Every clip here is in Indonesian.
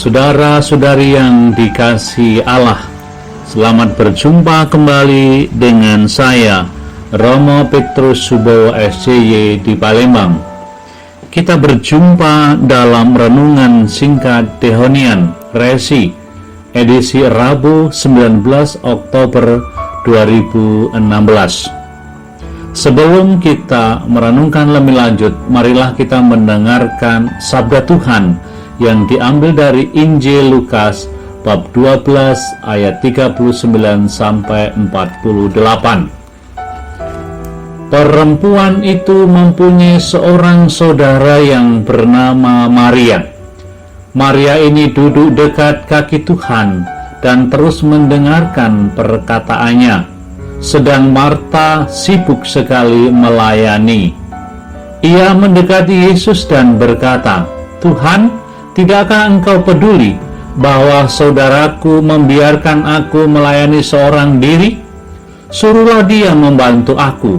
Saudara-saudari yang dikasihi Allah, selamat berjumpa kembali dengan saya, Romo Petrus Subowo SCY di Palembang. Kita berjumpa dalam renungan singkat Dehonian Resi, edisi Rabu 19 Oktober 2016. Sebelum kita merenungkan lebih lanjut, marilah kita mendengarkan sabda Tuhan yang diambil dari Injil Lukas bab 12 ayat 39 sampai 48. Perempuan itu mempunyai seorang saudara yang bernama Maria. Maria ini duduk dekat kaki Tuhan dan terus mendengarkan perkataannya, sedang Marta sibuk sekali melayani. Ia mendekati Yesus dan berkata, "Tuhan, tidakkah engkau peduli bahwa saudaraku membiarkan aku melayani seorang diri? Suruhlah dia membantu aku."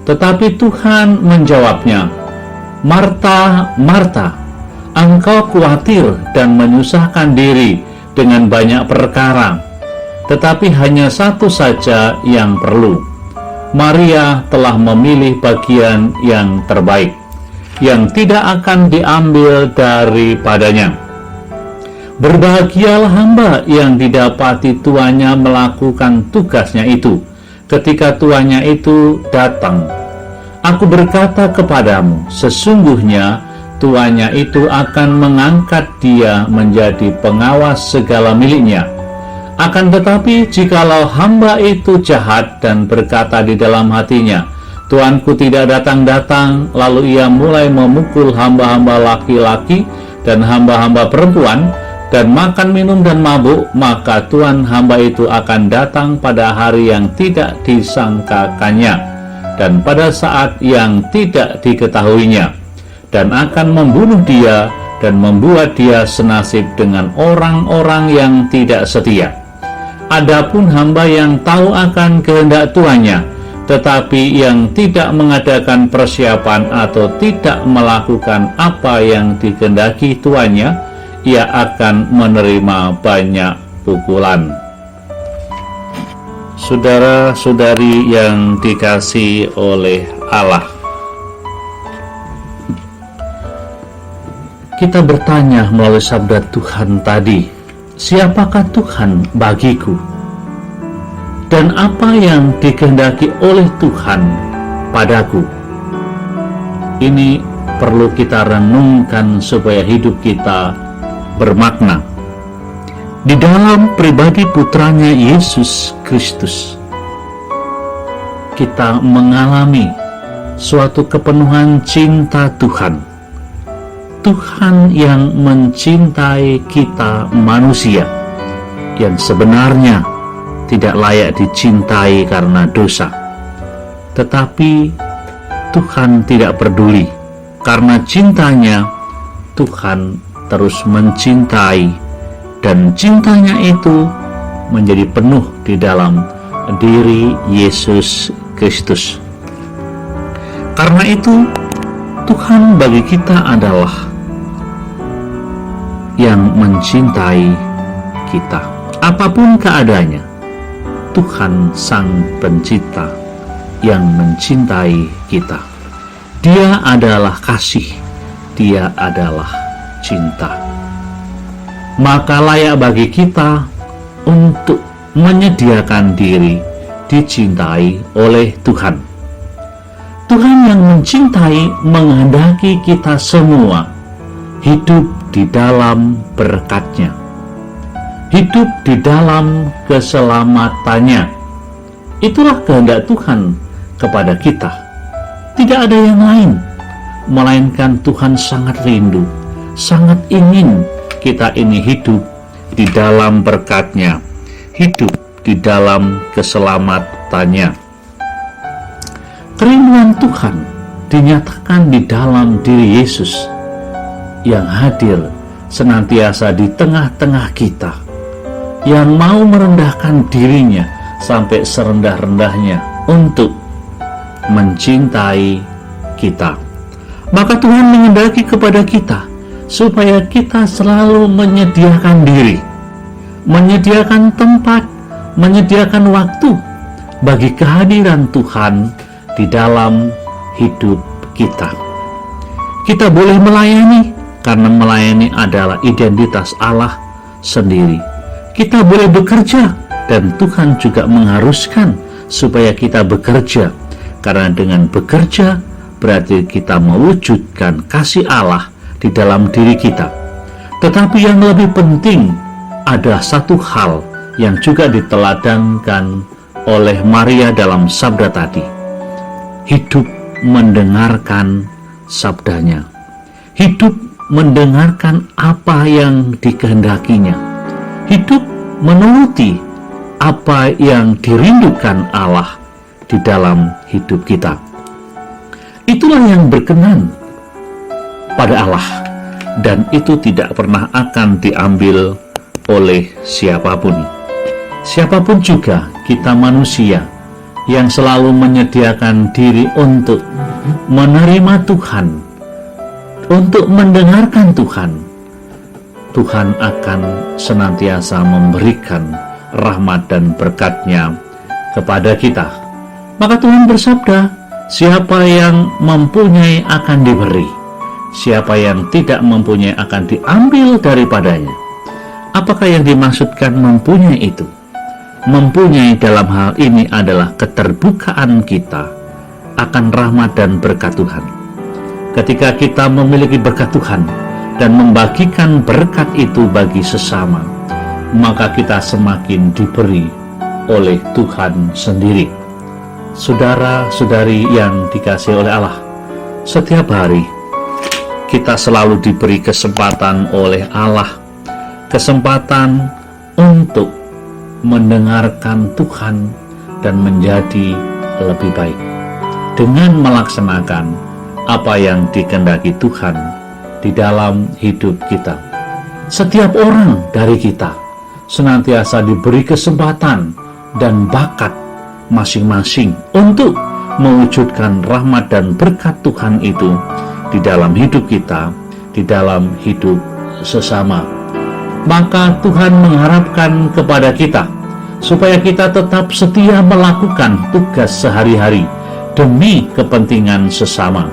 Tetapi Tuhan menjawabnya, "Marta, Marta, engkau khawatir dan menyusahkan diri dengan banyak perkara, tetapi hanya satu saja yang perlu. Maria telah memilih bagian yang terbaik, yang tidak akan diambil daripadanya. Berbahagialah hamba yang didapati tuannya melakukan tugasnya itu ketika tuannya itu datang. Aku berkata kepadamu, sesungguhnya tuannya itu akan mengangkat dia menjadi pengawas segala miliknya. Akan tetapi jikalau hamba itu jahat dan berkata di dalam hatinya, Tuanku tidak datang-datang, lalu ia mulai memukul hamba-hamba laki-laki dan hamba-hamba perempuan, dan makan, minum, dan mabuk, maka Tuan hamba itu akan datang pada hari yang tidak disangkakannya, dan pada saat yang tidak diketahuinya, dan akan membunuh dia, dan membuat dia senasib dengan orang-orang yang tidak setia. Adapun hamba yang tahu akan kehendak tuannya, tetapi yang tidak mengadakan persiapan atau tidak melakukan apa yang dikehendaki tuannya, ia akan menerima banyak pukulan." Saudara-saudari yang dikasihi oleh Allah, kita bertanya melalui sabda Tuhan tadi, siapakah Tuhan bagiku? Dan apa yang dikehendaki oleh Tuhan padaku? Ini perlu kita renungkan supaya hidup kita bermakna. Di dalam pribadi putranya Yesus Kristus, kita mengalami suatu kepenuhan cinta Tuhan. Tuhan yang mencintai kita manusia yang sebenarnya tidak layak dicintai karena dosa, tetapi Tuhan tidak peduli. Karena cintanya, Tuhan terus mencintai, dan cintanya itu menjadi penuh di dalam diri Yesus Kristus. Karena itu, Tuhan bagi kita adalah yang mencintai kita. Apapun keadaannya, Tuhan Sang Pencipta yang mencintai kita. Dia adalah kasih, Dia adalah cinta. Maka layak bagi kita untuk menyediakan diri dicintai oleh Tuhan. Tuhan yang mencintai menghendaki kita semua hidup di dalam berkat-Nya, hidup di dalam keselamatannya. Itulah kehendak Tuhan kepada kita. Tidak ada yang lain, melainkan Tuhan sangat rindu, sangat ingin kita ini hidup di dalam berkat-Nya, hidup di dalam keselamatannya. Kerinduan Tuhan dinyatakan di dalam diri Yesus yang hadir senantiasa di tengah-tengah kita, yang mau merendahkan dirinya sampai serendah-rendahnya untuk mencintai kita. Maka Tuhan menghendaki kepada kita supaya kita selalu menyediakan diri, menyediakan tempat, menyediakan waktu bagi kehadiran Tuhan di dalam hidup kita. Kita boleh melayani karena melayani adalah identitas Allah sendiri. Kita boleh bekerja dan Tuhan juga mengharuskan supaya kita bekerja, karena dengan bekerja berarti kita mewujudkan kasih Allah di dalam diri kita. Tetapi yang lebih penting ada satu hal yang juga diteladankan oleh Maria dalam sabda tadi. Hidup mendengarkan sabdanya. Hidup mendengarkan apa yang dikehendakinya. Hidup menuruti apa yang dirindukan Allah di dalam hidup kita. Itulah yang berkenan pada Allah, dan itu tidak pernah akan diambil oleh siapapun. Siapapun juga, kita manusia yang selalu menyediakan diri untuk menerima Tuhan, untuk mendengarkan Tuhan. Tuhan akan senantiasa memberikan rahmat dan berkat-Nya kepada kita. Maka Tuhan bersabda, siapa yang mempunyai akan diberi, siapa yang tidak mempunyai akan diambil daripadanya. Apakah yang dimaksudkan mempunyai itu? Mempunyai dalam hal ini adalah keterbukaan kita akan rahmat dan berkat Tuhan. Ketika kita memiliki berkat Tuhan dan membagikan berkat itu bagi sesama, maka kita semakin diberi oleh Tuhan sendiri. Saudara-saudari yang dikasihi oleh Allah, setiap hari kita selalu diberi kesempatan oleh Allah, kesempatan untuk mendengarkan Tuhan dan menjadi lebih baik dengan melaksanakan apa yang dikehendaki Tuhan di dalam hidup kita. Setiap orang dari kita senantiasa diberi kesempatan dan bakat masing-masing untuk mewujudkan rahmat dan berkat Tuhan itu di dalam hidup kita, di dalam hidup sesama. Maka Tuhan mengharapkan kepada kita supaya kita tetap setia melakukan tugas sehari-hari demi kepentingan sesama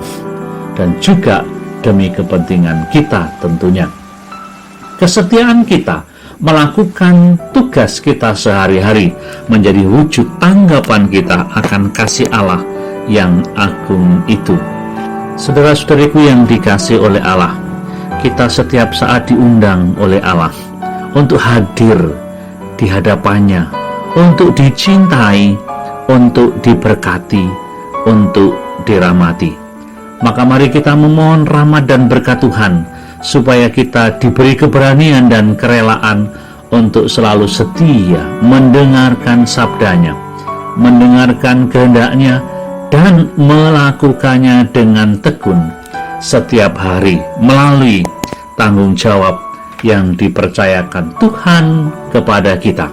dan juga demi kepentingan kita tentunya. Kesetiaan kita melakukan tugas kita sehari-hari menjadi wujud tanggapan kita akan kasih Allah yang agung itu. Saudara-saudariku yang dikasihi oleh Allah, kita setiap saat diundang oleh Allah untuk hadir di hadapannya, untuk dicintai, untuk diberkati, untuk dirahmati. Maka mari kita memohon rahmat dan berkat Tuhan, supaya kita diberi keberanian dan kerelaan untuk selalu setia mendengarkan sabdanya, mendengarkan kehendaknya, dan melakukannya dengan tekun setiap hari melalui tanggung jawab yang dipercayakan Tuhan kepada kita.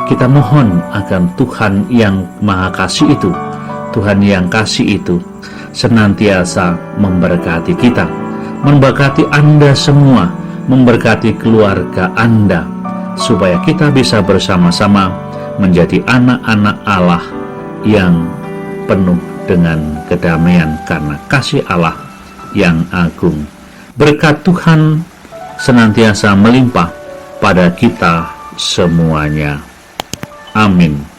Kita mohon agar Tuhan yang Maha Kasih itu, Tuhan yang kasih itu, senantiasa memberkati kita, memberkati Anda semua, memberkati keluarga Anda, supaya kita bisa bersama-sama menjadi anak-anak Allah yang penuh dengan kedamaian karena kasih Allah yang agung. Berkat Tuhan senantiasa melimpah pada kita semuanya. Amin.